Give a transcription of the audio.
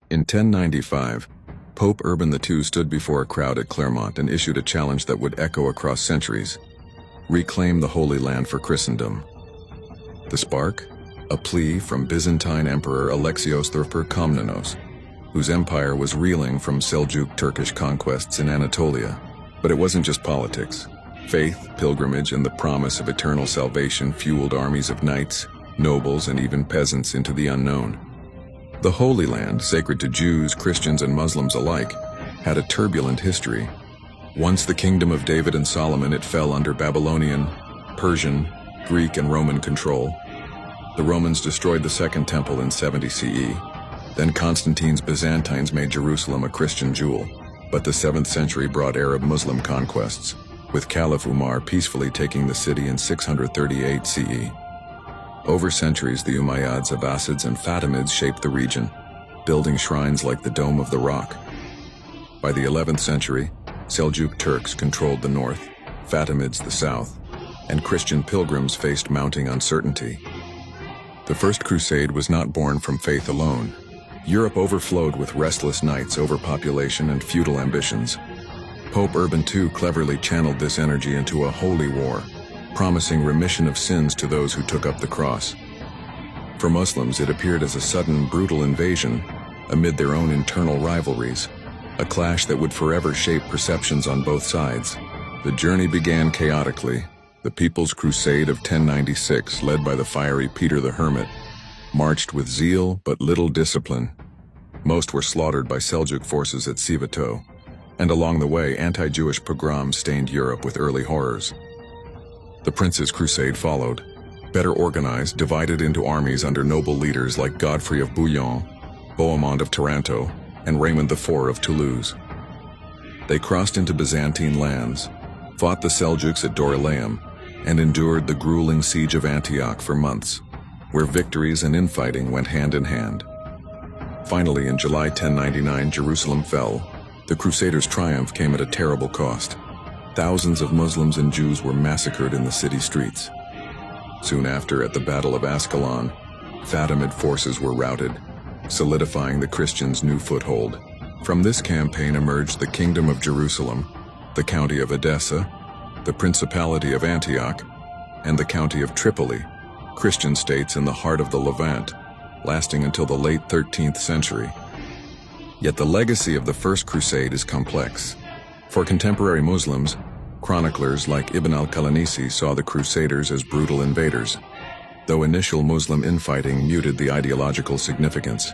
In 1095, Pope Urban II stood before a crowd at Clermont and issued a challenge that would echo across centuries: reclaim the Holy Land for Christendom. The spark? A plea from Byzantine Emperor Alexios III Komnenos, whose empire was reeling from Seljuk Turkish conquests in Anatolia. But it wasn't just politics. Faith, pilgrimage, and the promise of eternal salvation fueled armies of knights, nobles, and even peasants into the unknown. The Holy Land, sacred to Jews, Christians, and Muslims alike, had a turbulent history. Once the kingdom of David and Solomon, it fell under Babylonian, Persian, Greek, and Roman control. The Romans destroyed the Second Temple in 70 CE. Then Constantine's Byzantines made Jerusalem a Christian jewel. But the 7th century brought Arab-Muslim conquests, with Caliph Umar peacefully taking the city in 638 CE. Over centuries, the Umayyads, Abbasids, and Fatimids shaped the region, building shrines like the Dome of the Rock. By the 11th century, Seljuk Turks controlled the north, Fatimids the south, and Christian pilgrims faced mounting uncertainty. The First Crusade was not born from faith alone. Europe overflowed with restless knights, overpopulation, and feudal ambitions. Pope Urban II cleverly channeled this energy into a holy war, promising remission of sins to those who took up the cross. For Muslims, it appeared as a sudden, brutal invasion amid their own internal rivalries, a clash that would forever shape perceptions on both sides. The journey began chaotically. The People's Crusade of 1096, led by the fiery Peter the Hermit, marched with zeal but little discipline. Most were slaughtered by Seljuk forces at Sivato, and along the way, anti-Jewish pogroms stained Europe with early horrors. The Prince's Crusade followed, better organized, divided into armies under noble leaders like Godfrey of Bouillon, Bohemond of Taranto, and Raymond IV of Toulouse. They crossed into Byzantine lands, fought the Seljuks at Dorylaeum, and endured the grueling siege of Antioch for months, where victories and infighting went hand in hand. Finally, in July 1099, Jerusalem fell. The Crusaders' triumph came at a terrible cost. Thousands of Muslims and Jews were massacred in the city streets. Soon after, at the Battle of Ascalon, Fatimid forces were routed, solidifying the Christians' new foothold. From this campaign emerged the Kingdom of Jerusalem, the County of Edessa, the Principality of Antioch, and the County of Tripoli, Christian states in the heart of the Levant, lasting until the late 13th century. Yet the legacy of the First Crusade is complex. For contemporary Muslims, chroniclers like Ibn al-Qalanisi saw the Crusaders as brutal invaders, though initial Muslim infighting muted the ideological significance.